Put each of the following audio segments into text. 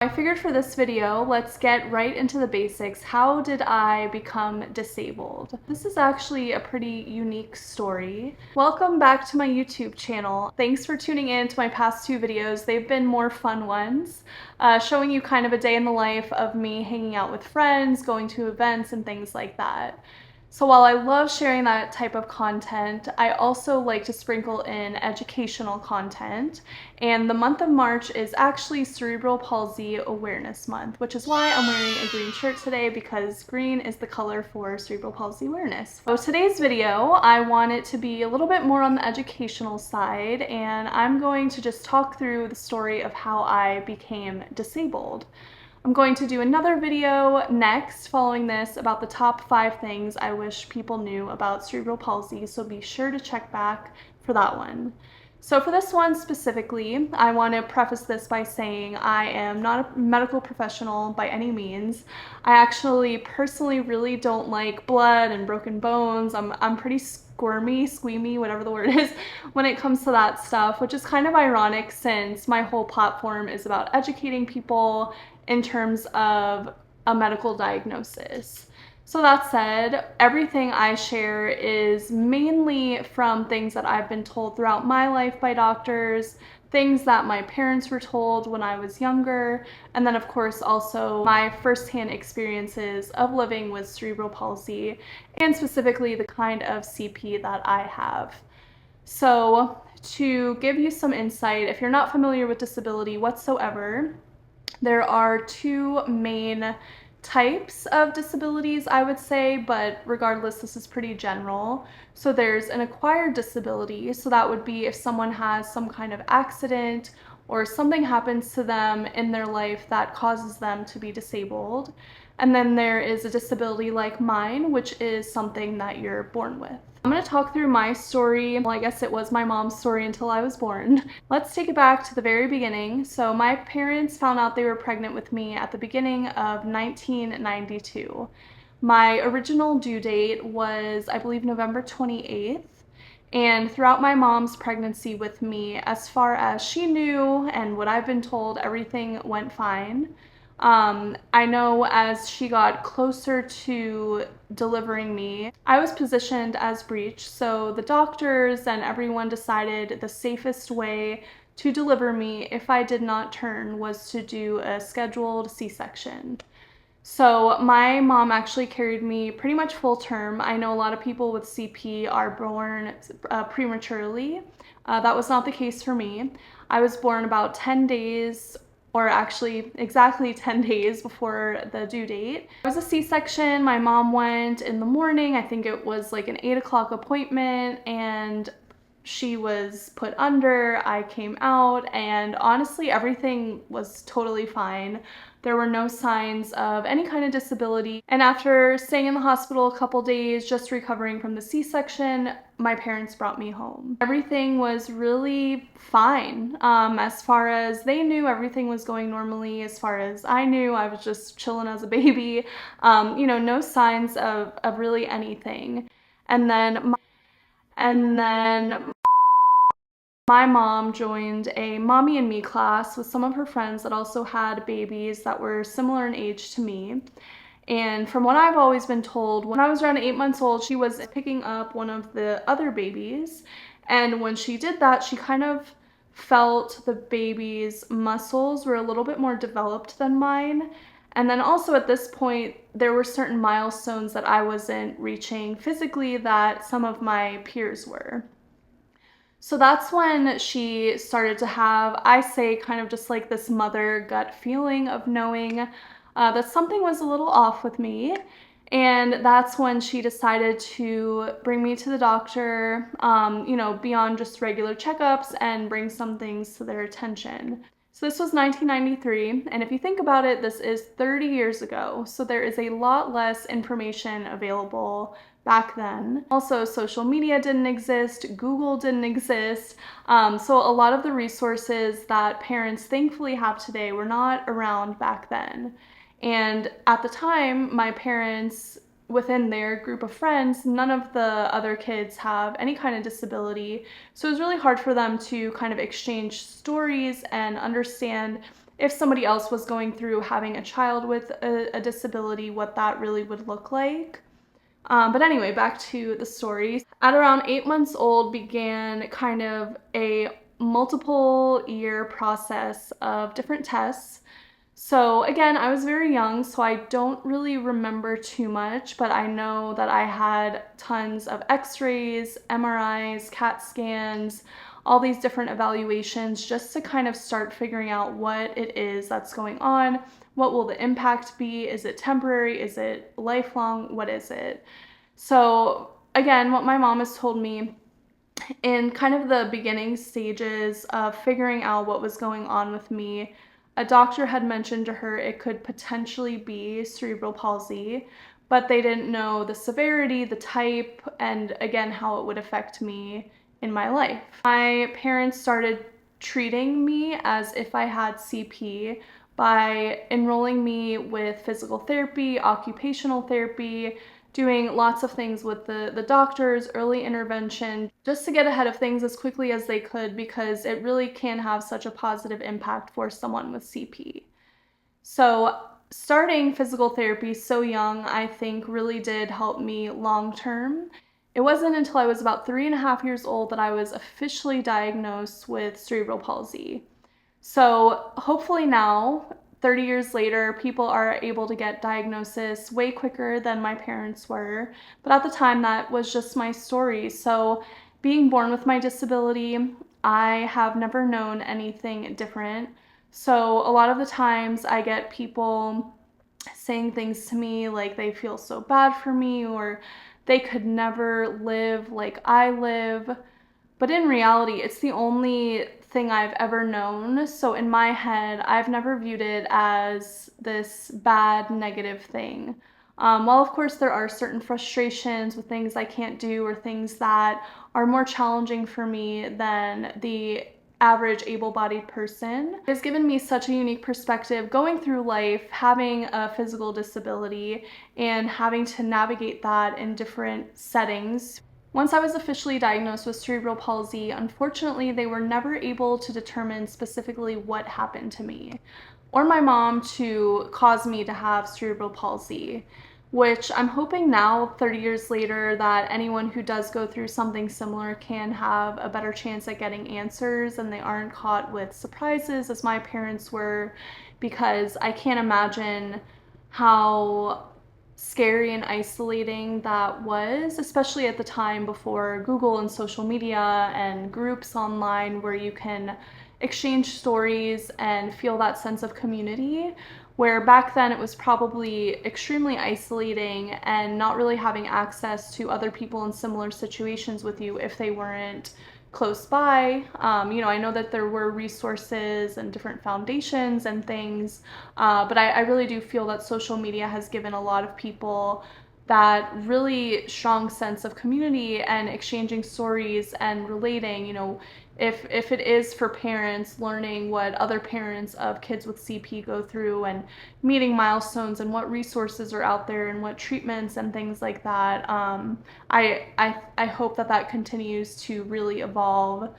I figured for this video, let's get right into the basics. How did I become disabled? This is actually a pretty unique story. Welcome back to my YouTube channel. Thanks for tuning in to my past two videos. They've been more fun ones, showing you kind of a day in the life of me hanging out with friends, going to events, and things like that. So while I love sharing that type of content, I also like to sprinkle in educational content. And the month of March is actually Cerebral Palsy Awareness Month, which is why I'm wearing a green shirt today, because green is the color for cerebral palsy awareness. So today's video, I want it to be a little bit more on the educational side, and I'm going to just talk through the story of how I became disabled. I'm going to do another video next following this about the top 5 things I wish people knew about cerebral palsy, so be sure to check back for that one. So for this one specifically, I want to preface this by saying I am not a medical professional by any means. I actually personally really don't like blood and broken bones. I'm pretty squeamy, whatever the word is, when it comes to that stuff, which is kind of ironic since my whole platform is about educating people in terms of a medical diagnosis. So that said, everything I share is mainly from things that I've been told throughout my life by doctors, things that my parents were told when I was younger, and then of course also my firsthand experiences of living with cerebral palsy, and specifically the kind of CP that I have. So to give you some insight, if you're not familiar with disability whatsoever, there are two main types of disabilities, I would say, but regardless, this is pretty general. So there's an acquired disability, so that would be if someone has some kind of accident or something happens to them in their life that causes them to be disabled. And then there is a disability like mine, which is something that you're born with. I'm going to talk through my story. Well, I guess it was my mom's story until I was born. Let's take it back to the very beginning. So my parents found out they were pregnant with me at the beginning of 1992. My original due date was, I believe, November 28th. And throughout my mom's pregnancy with me, as far as she knew and what I've been told, everything went fine. I know as she got closer to delivering me, I was positioned as breech, so the doctors and everyone decided the safest way to deliver me if I did not turn was to do a scheduled C-section. So my mom actually carried me pretty much full term. I know a lot of people with CP are born prematurely. That was not the case for me. I was born about 10 days, or actually exactly 10 days before the due date. It was a C-section. My mom went in the morning. I think it was like an 8 o'clock appointment, and she was put under. I came out, and honestly, everything was totally fine. There were no signs of any kind of disability. And after staying in the hospital a couple days, just recovering from the C-section, my parents brought me home. Everything was really fine. As far as they knew, everything was going normally. As far as I knew, I was just chilling as a baby. No signs of really anything. And then my mom joined a mommy and me class with some of her friends that also had babies that were similar in age to me. And from what I've always been told, when I was around 8 months old, she was picking up one of the other babies. And when she did that, she kind of felt the baby's muscles were a little bit more developed than mine. And then also at this point, there were certain milestones that I wasn't reaching physically that some of my peers were. So that's when she started to have, I say, kind of just like this mother gut feeling of knowing that something was a little off with me. And that's when she decided to bring me to the doctor, beyond just regular checkups, and bring some things to their attention. So this was 1993, and if you think about it, this is 30 years ago, so there is a lot less information available back then. Also, social media didn't exist, Google didn't exist, so a lot of the resources that parents thankfully have today were not around back then. And at the time, my parents, within their group of friends, none of the other kids have any kind of disability. So it was really hard for them to kind of exchange stories and understand if somebody else was going through having a child with a disability, what that really would look like. But anyway, back to the story. At around 8 months old began kind of a multiple year process of different tests. So again, I was very young, so I don't really remember too much, but I know that I had tons of x-rays, MRIs, CAT scans, all these different evaluations just to kind of start figuring out what it is that's going on. What will the impact be? Is it temporary? Is it lifelong? What is it? So again, what my mom has told me in kind of the beginning stages of figuring out what was going on with me, a doctor had mentioned to her it could potentially be cerebral palsy, but they didn't know the severity, the type, and again, how it would affect me in my life. My parents started treating me as if I had CP by enrolling me with physical therapy, occupational therapy, doing lots of things with the doctors, early intervention, just to get ahead of things as quickly as they could, because it really can have such a positive impact for someone with CP. So starting physical therapy so young, I think really did help me long term. It wasn't until I was about 3.5 years old that I was officially diagnosed with cerebral palsy. So hopefully now, 30 years later, people are able to get diagnosis way quicker than my parents were. But at the time, that was just my story. So being born with my disability, I have never known anything different. So a lot of the times I get people saying things to me like they feel so bad for me, or they could never live like I live. But in reality, it's the only thing I've ever known. So in my head, I've never viewed it as this bad, negative thing. While of course there are certain frustrations with things I can't do or things that are more challenging for me than the average able-bodied person, it has given me such a unique perspective going through life, having a physical disability and having to navigate that in different settings. Once I was officially diagnosed with cerebral palsy, unfortunately, they were never able to determine specifically what happened to me or my mom to cause me to have cerebral palsy, which I'm hoping now, 30 years later, that anyone who does go through something similar can have a better chance at getting answers and they aren't caught with surprises as my parents were, because I can't imagine how scary and isolating that was, especially at the time before Google and social media and groups online where you can exchange stories and feel that sense of community, where back then it was probably extremely isolating and not really having access to other people in similar situations with you if they weren't close by. I know that there were resources and different foundations and things, but I really do feel that social media has given a lot of people that really strong sense of community and exchanging stories and relating, if it is for parents learning what other parents of kids with CP go through and meeting milestones and what resources are out there and what treatments and things like that. I hope that continues to really evolve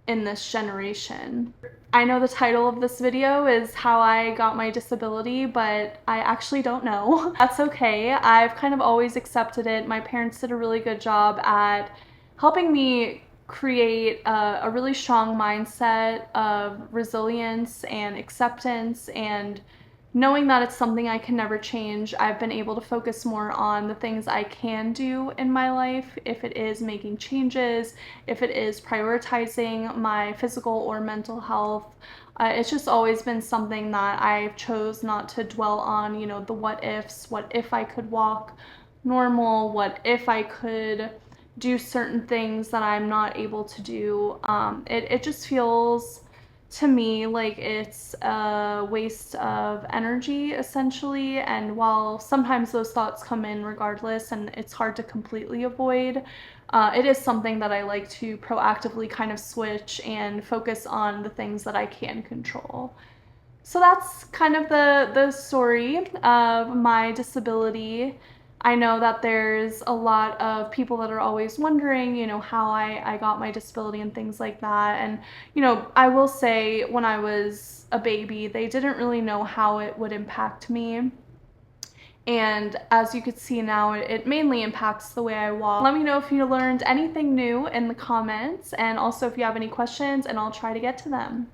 in this generation. I know the title of this video is how I got my disability, but I actually don't know. That's okay. I've kind of always accepted it. My parents did a really good job at helping me create a really strong mindset of resilience and acceptance, and knowing that it's something I can never change, I've been able to focus more on the things I can do in my life, if it is making changes, if it is prioritizing my physical or mental health. It's just always been something that I chose not to dwell on, the what ifs. What if I could walk normal? What if I could do certain things that I'm not able to do? It just feels to me like it's a waste of energy, essentially. And while sometimes those thoughts come in regardless and it's hard to completely avoid, it is something that I like to proactively kind of switch and focus on the things that I can control. So that's kind of the story of my disability. I know that there's a lot of people that are always wondering, how I got my disability and things like that. And, I will say when I was a baby, they didn't really know how it would impact me. And as you could see now, it mainly impacts the way I walk. Let me know if you learned anything new in the comments, and also if you have any questions, and I'll try to get to them.